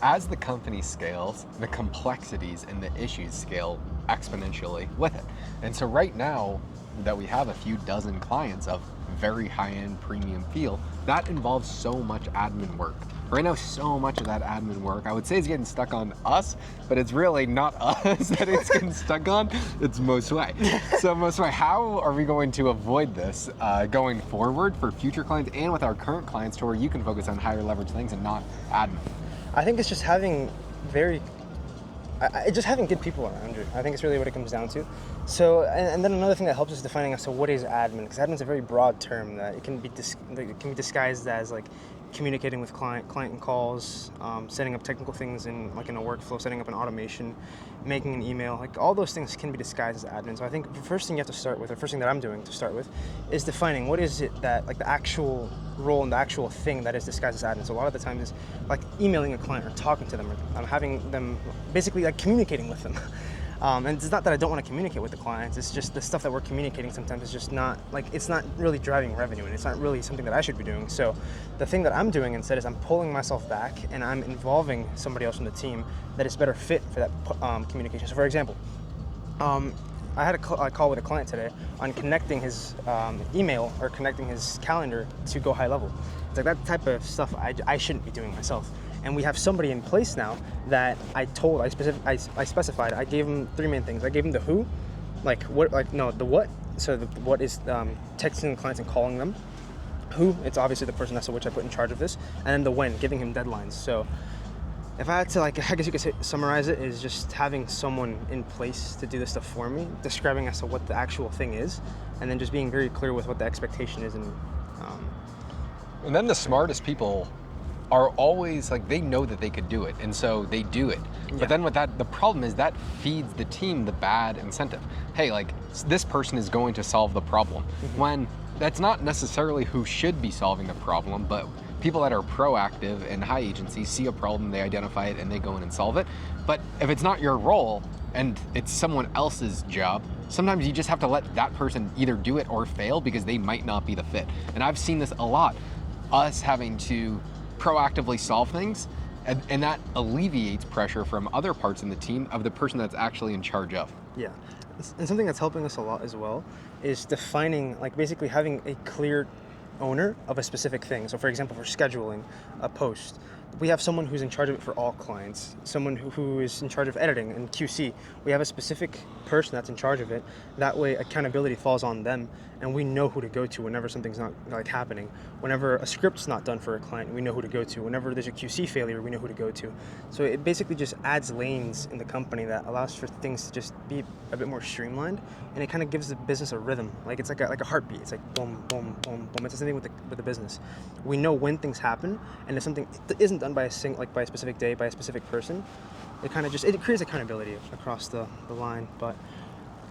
as the company scales, the complexities and the issues scale exponentially with it. And so right now that we have a few dozen clients of very high-end premium feel, that involves so much admin work. Right now, so much of that admin work, I would say, is getting stuck on us, but it's really not us that it's getting stuck on, it's MoiiWay. So MoiiWay, how are we going to avoid this going forward for future clients and with our current clients to where you can focus on higher leverage things and not admin? I think it's just having just having good people around you. I think it's really what it comes down to. So, and then another thing that helps is defining, so what is admin? Because admin is a very broad term that it can be disguised as like communicating with client and calls, setting up technical things in a workflow, setting up an automation, making an email, like all those things can be disguised as admin. So I think the first thing you have to start with, or first thing that I'm doing to start with, is defining what is it that, like the actual role and the actual thing that is disguised as admin. So a lot of the times is like emailing a client or talking to them, or having them basically like communicating with them. And it's not that I don't want to communicate with the clients, it's just the stuff that we're communicating sometimes is just not, like, it's not really driving revenue, and it's not really something that I should be doing. So the thing that I'm doing instead is I'm pulling myself back and I'm involving somebody else from the team that is better fit for that communication. So for example, I had a call with a client today on connecting his email or connecting his calendar to Go High Level. It's like that type of stuff I shouldn't be doing myself. And we have somebody in place now that I specified. I gave him three main things. I gave him the who, the what. So the what is texting clients and calling them. Who, it's obviously the person that's which I put in charge of this. And then the when, giving him deadlines. So if I had to, I guess you could summarize it, is just having someone in place to do this stuff for me, describing as to what the actual thing is, and then just being very clear with what the expectation is. And then the smartest people are always like, they know that they could do it, and so they do it. Yeah. But then with that, the problem is that feeds the team the bad incentive. Hey, like, this person is going to solve the problem. Mm-hmm. When that's not necessarily who should be solving the problem, but people that are proactive and high agency see a problem, they identify it, and they go in and solve it. But if it's not your role and it's someone else's job, sometimes you just have to let that person either do it or fail because they might not be the fit. And I've seen this a lot, us having to proactively solve things, and that alleviates pressure from other parts in the team of the person that's actually in charge of. Yeah, and something that's helping us a lot as well is defining, like basically having a clear owner of a specific thing. So for example, for scheduling a post, we have someone who's in charge of it for all clients, someone who is in charge of editing and QC. We have a specific person that's in charge of it. That way accountability falls on them, and we know who to go to whenever something's not happening. Whenever a script's not done for a client, we know who to go to. Whenever there's a QC failure, we know who to go to. So it basically just adds lanes in the company that allows for things to just be a bit more streamlined, and it kind of gives the business a rhythm. Like it's like a heartbeat. It's like boom, boom, boom, boom. It's the same thing with the business. We know when things happen, and if something isn't done by a specific day, by a specific person, it kind of it creates accountability across the line. But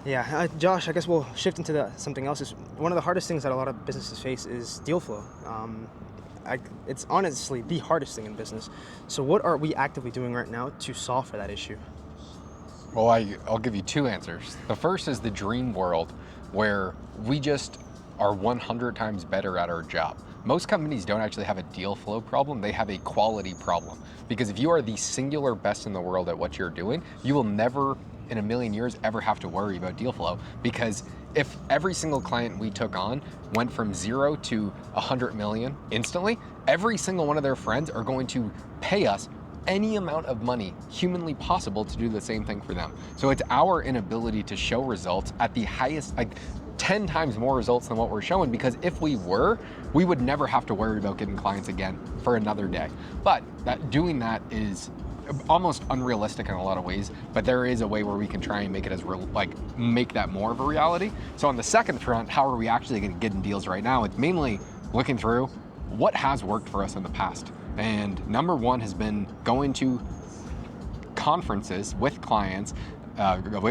yeah, Josh, I guess we'll shift into something else. Is one of the hardest things that a lot of businesses face is deal flow. It's honestly the hardest thing in business. So what are we actively doing right now to solve for that issue? Well, I'll give you two answers. The first is the dream world, where we just are 100 times better at our job. Most companies don't actually have a deal flow problem, they have a quality problem. Because if you are the singular best in the world at what you're doing, you will never in a million years ever have to worry about deal flow. Because if every single client we took on went from 0 to 100 million instantly, every single one of their friends are going to pay us any amount of money humanly possible to do the same thing for them. So it's our inability to show results at the highest, 10 times more results than what we're showing, because if we were, we would never have to worry about getting clients again for another day. But doing that is almost unrealistic in a lot of ways, but there is a way where we can try and make it as real, make that more of a reality. So on the second front, how are we actually getting deals right now? It's mainly looking through what has worked for us in the past. And number one has been going to conferences with clients,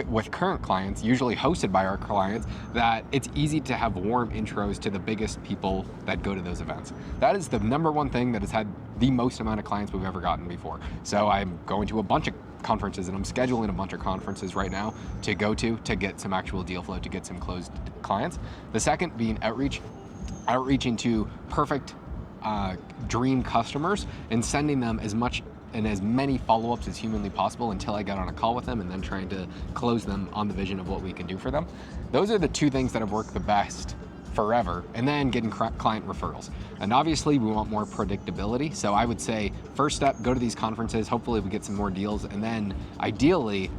with current clients, usually hosted by our clients, that it's easy to have warm intros to the biggest people that go to those events. That is the number one thing that has had the most amount of clients we've ever gotten before. So I'm going to a bunch of conferences, and I'm scheduling a bunch of conferences right now to go to get some actual deal flow, to get some closed clients. The second being outreaching to perfect dream customers and sending them as much and as many follow-ups as humanly possible until I get on a call with them, and then trying to close them on the vision of what we can do for them. Those are the two things that have worked the best forever, and then getting client referrals. And obviously we want more predictability, so I would say first step, go to these conferences, hopefully we get some more deals, and then ideally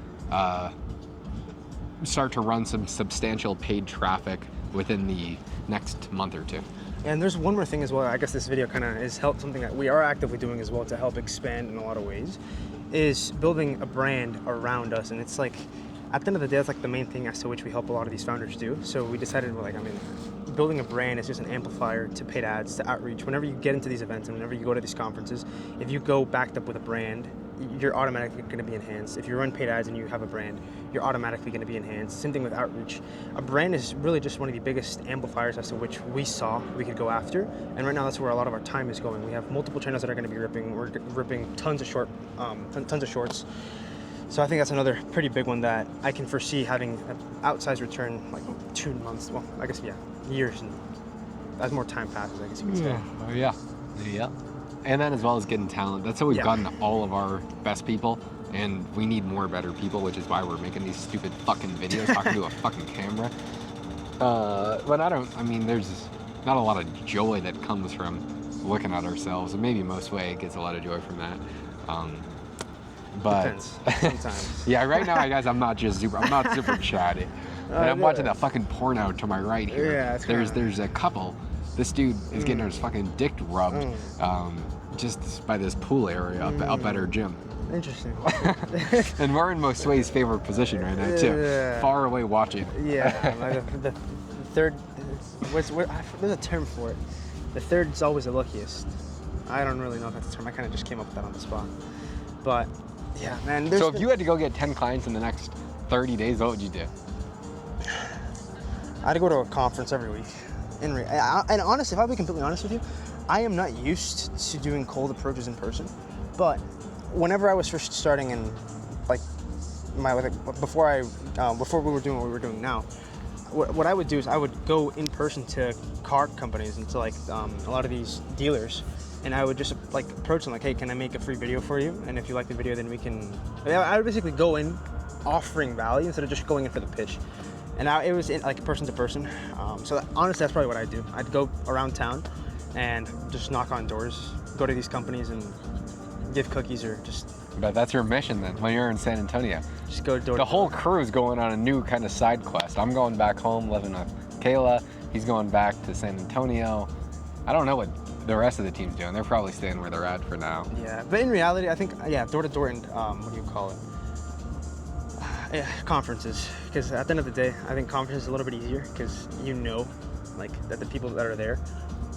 start to run some substantial paid traffic within the next month or two. And there's one more thing as well. I guess this video kind of is something that we are actively doing as well to help expand in a lot of ways, is building a brand around us. And it's like, at the end of the day, that's like the main thing as to which we help a lot of these founders do. So we decided, we're like, building a brand is just an amplifier to paid ads, to outreach. Whenever you get into these events and whenever you go to these conferences, if you go backed up with a brand, you're automatically going to be enhanced. If you run paid ads and you have a brand, you're automatically going to be enhanced. Same thing with outreach. A brand is really just one of the biggest amplifiers as to which we saw we could go after. And right now, that's where a lot of our time is going. We have multiple channels that are going to be ripping. We're ripping tons of shorts. So I think that's another pretty big one that I can foresee having an outsized return, like 2 months. Well, I guess, yeah, years, and as more time passes, I guess you could say. Yeah. And then as well as getting talent. That's how we've gotten all of our best people, and we need more better people, which is why we're making these stupid fucking videos talking to a fucking camera. But there's not a lot of joy that comes from looking at ourselves, and maybe MoiiWay gets a lot of joy from that. But depends, sometimes. yeah, right now, guys, I'm not super chatty. And I'm watching that fucking porno to my right here. Yeah, there's a couple. This dude is getting his fucking dick rubbed just by this pool area up at our gym. Interesting. And we're in MoiiWay's favorite position right now too, far away watching. Yeah, like the third. There's a term for it. The third's always the luckiest. I don't really know if that's a term. I kind of just came up with that on the spot. But yeah, man. So if you had to go get 10 clients in the next 30 days, what would you do? I'd go to a conference every week. And honestly, if I'll be completely honest with you, I am not used to doing cold approaches in person. But whenever I was first starting in, before we were doing what we were doing now, what I would do is I would go in person to car companies and to a lot of these dealers, and I would just approach them like, hey, can I make a free video for you? And if you like the video, then we can. I would basically go in offering value instead of just going in for the pitch. And it was person to person. So honestly, that's probably what I'd do. I'd go around town and just knock on doors, go to these companies and give cookies or just. But that's your mission then, when you're in San Antonio. Just go door to door. The whole crew's going on a new kind of side quest. I'm going back home living with Kayla. He's going back to San Antonio. I don't know what the rest of the team's doing. They're probably staying where they're at for now. Yeah, but in reality, I think, door to door and what do you call it? Yeah, conferences, because at the end of the day, I think conferences is a little bit easier because that the people that are there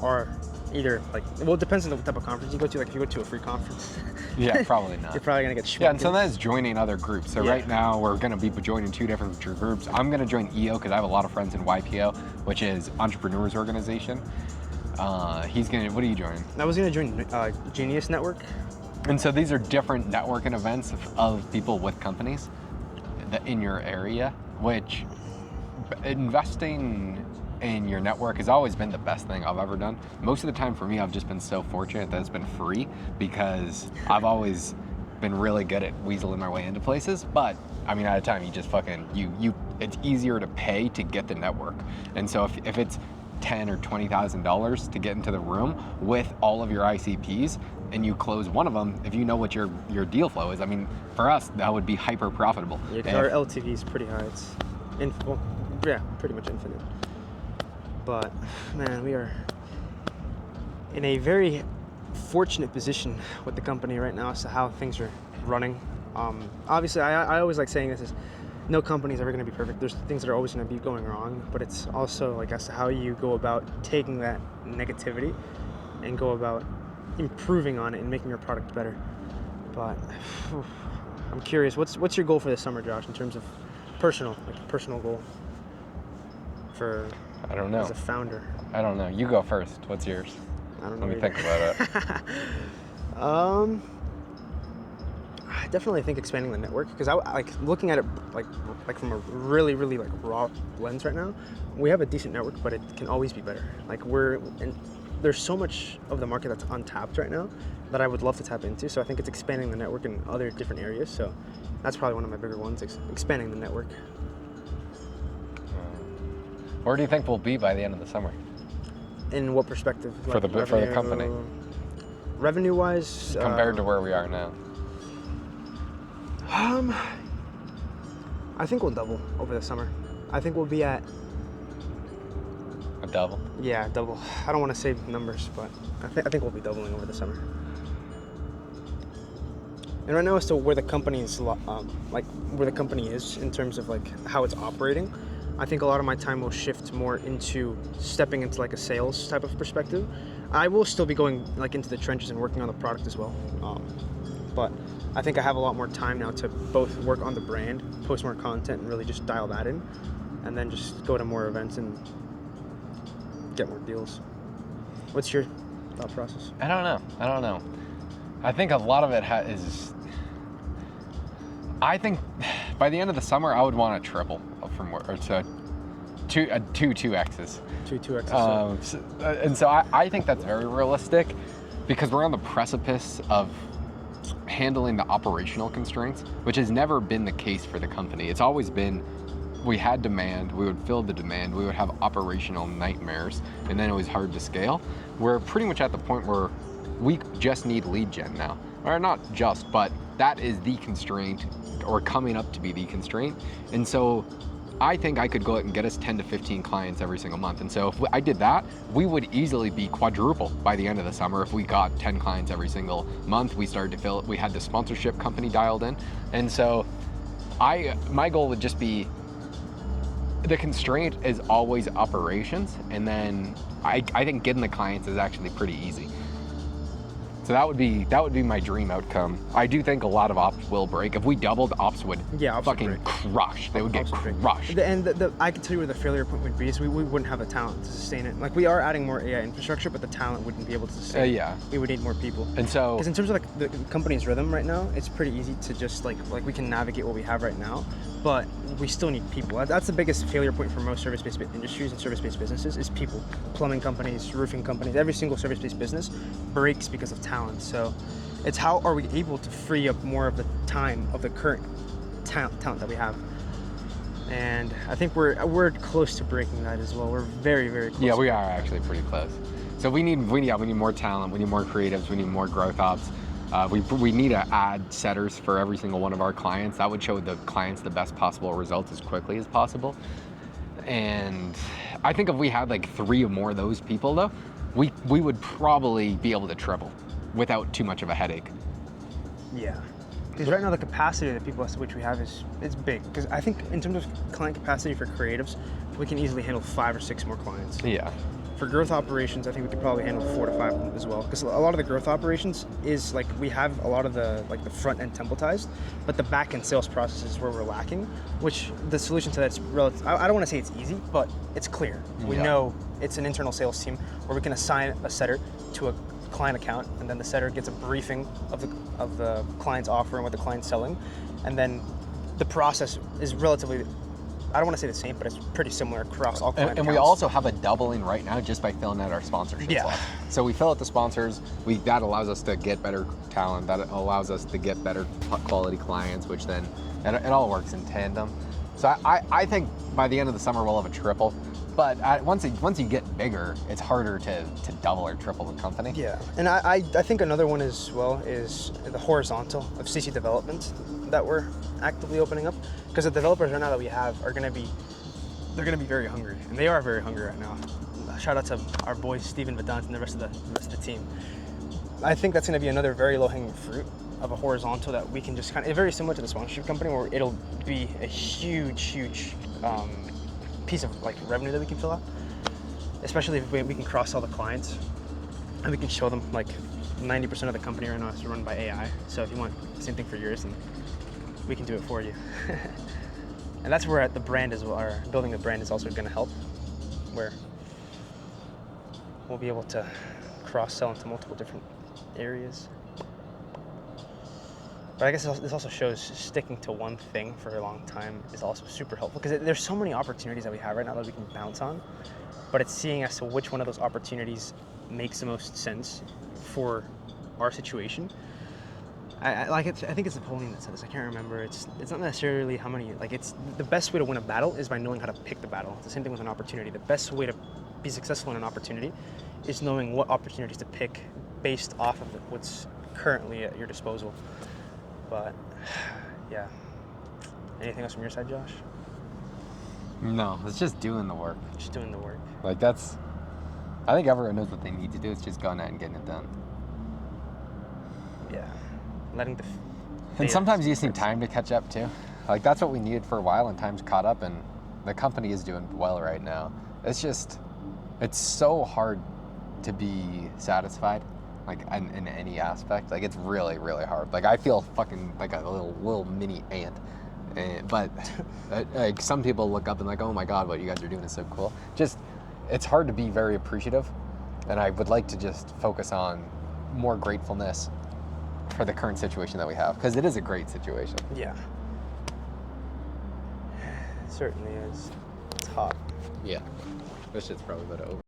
are either it depends on the type of conference you go to. If you go to a free conference, yeah, probably not. You're probably gonna get. Yeah, and sometimes joining other groups. So right now we're gonna be joining 2 different groups. I'm gonna join EO because I have a lot of friends in YPO, which is Entrepreneurs Organization. He's gonna. What are you joining? I was gonna join Genius Network. And so these are different networking events of people with companies in your area, which investing in your network has always been the best thing I've ever done. Most of the time for me, I've just been so fortunate that it's been free because I've always been really good at weaseling my way into places. But at a time, you just it's easier to pay to get the network. And so if it's $10,000 or $20,000 to get into the room with all of your ICPs, and you close one of them, if you know what your deal flow is, for us, that would be hyper profitable. Yeah, because our LTV is pretty high. It's pretty much infinite. But man, we are in a very fortunate position with the company right now as to how things are running. Obviously, I always like saying this is no company is ever going to be perfect. There's things that are always going to be going wrong, but it's also as to how you go about taking that negativity and go about improving on it and making your product better. But I'm curious, what's your goal for this summer, Josh, in terms of personal goal for I don't know. As a founder? I don't know. You go first. What's yours? I don't know. Let me think about it. I definitely think expanding the network, because I looking at it from a really raw lens right now. We have a decent network, but it can always be better. there's so much of the market that's untapped right now that I would love to tap into. So I think it's expanding the network in other different areas. So that's probably one of my bigger ones, expanding the network. Where do you think we'll be by the end of the summer? In what perspective? For the company. Revenue-wise? Compared to where we are now. I think we'll double over the summer. I think we'll be at... A double? Yeah, double. I don't want to say numbers, but I think we'll be doubling over the summer. And right now, as to where the company is, where the company is in terms of like how it's operating, I think a lot of my time will shift more into stepping into like a sales type of perspective. I will still be going like into the trenches and working on the product as well. But I think I have a lot more time now to both work on the brand, post more content, and really just dial that in, and then just go to more events and get more deals. What's your thought process? I don't know. I think a lot of it is. I think by the end of the summer, I would want to triple from where, or to two 2Xs. Two 2Xs. And so I think that's very realistic, because we're on the precipice of handling the operational constraints, which has never been the case for the company. It's always been, we had demand, we would fill the demand, we would have operational nightmares, and then it was hard to scale. We're pretty much at the point where we just need lead gen now. Or not just, but that is the constraint, or coming up to be the constraint. And so I think I could go out and get us 10 to 15 clients every single month. And so if I did that, we would easily be quadruple by the end of the summer if we got 10 clients every single month. We started to fill it. We had the sponsorship company dialed in. And so my goal would just be, the constraint is always operations. And then I think getting the clients is actually pretty easy. So that would be my dream outcome. I do think a lot of ops will break. If we doubled, ops would fucking crush. They would get crushed. And I can tell you where the failure point would be, is we wouldn't have the talent to sustain it. Like, we are adding more AI infrastructure, but the talent wouldn't be able to sustain it. Yeah. We would need more people. And so, because in terms of like the company's rhythm right now, it's pretty easy to just like we can navigate what we have right now, but we still need people. That's the biggest failure point for most service-based industries and service-based businesses, is people. Plumbing companies, roofing companies, every single service-based business breaks because of talent. So it's how are we able to free up more of the time of the current talent that we have. And I think we're close to breaking that as well. We're very, very close. Yeah, we are actually pretty close. So we need more talent, we need more creatives, we need more growth ops. We need to add setters for every single one of our clients. That would show the clients the best possible results as quickly as possible. And I think if we had like 3 or more of those people though, we would probably be able to triple without too much of a headache. Yeah. Because right now the capacity that people which we have is big. Because I think in terms of client capacity for creatives, we can easily handle 5 or 6 more clients. Yeah. For growth operations, I think we could probably handle 4 to 5 as well. Because a lot of the growth operations is like, we have a lot of the front end templatized, but the back end sales process is where we're lacking. Which the solution to that's relative. I don't want to say it's easy, but it's clear. We know it's an internal sales team where we can assign a setter to a client account, and then the setter gets a briefing of the client's offer and what the client's selling, and then the process is relatively, I don't want to say the same, but it's pretty similar across all client accounts. We also have a doubling right now just by filling out our sponsorship slot. So we fill out the sponsors, that allows us to get better talent, that allows us to get better quality clients, which then, it all works in tandem. So I think by the end of the summer we'll have a triple. But once you get bigger, it's harder to double or triple the company. Yeah, and I think another one as well is the horizontal of CC development that we're actively opening up, because the developers right now that we have are gonna be very hungry, and they are very hungry right now. Shout out to our boys Steven Vedant and the rest of the team. I think that's gonna be another very low-hanging fruit of a horizontal that we can just kind of, very similar to the sponsorship company, where it'll be a huge piece of like revenue that we can fill out, especially if we can cross-sell the clients, and we can show them like 90% of the company right now is run by AI. So if you want the same thing for yours, then we can do it for you. And that's where the brand is, or building the brand is also going to help, where we'll be able to cross-sell into multiple different areas. But I guess this also shows sticking to one thing for a long time is also super helpful, because there's so many opportunities that we have right now that we can bounce on, but it's seeing as to which one of those opportunities makes the most sense for our situation. I think it's Napoleon that said this. I can't remember. It's not necessarily how many. Like, it's the best way to win a battle is by knowing how to pick the battle. It's the same thing with an opportunity. The best way to be successful in an opportunity is knowing what opportunities to pick based off of what's currently at your disposal. But yeah. Anything else from your side, Josh? No, it's just doing the work. Just doing the work. Like, that's, I think everyone knows what they need to do. It's just going out and getting it done. Yeah. Letting the. And sometimes you just need time to catch up too. Like, that's what we needed for a while, and time's caught up, and the company is doing well right now. It's just, it's so hard to be satisfied, like in any aspect. Like, it's really, really hard. Like, I feel fucking like a little mini ant. But like, some people look up and like, oh my God, what you guys are doing is so cool. Just, it's hard to be very appreciative, and I would like to just focus on more gratefulness for the current situation that we have, because it is a great situation. Yeah. It certainly is. It's hot. Yeah. This shit's probably about over.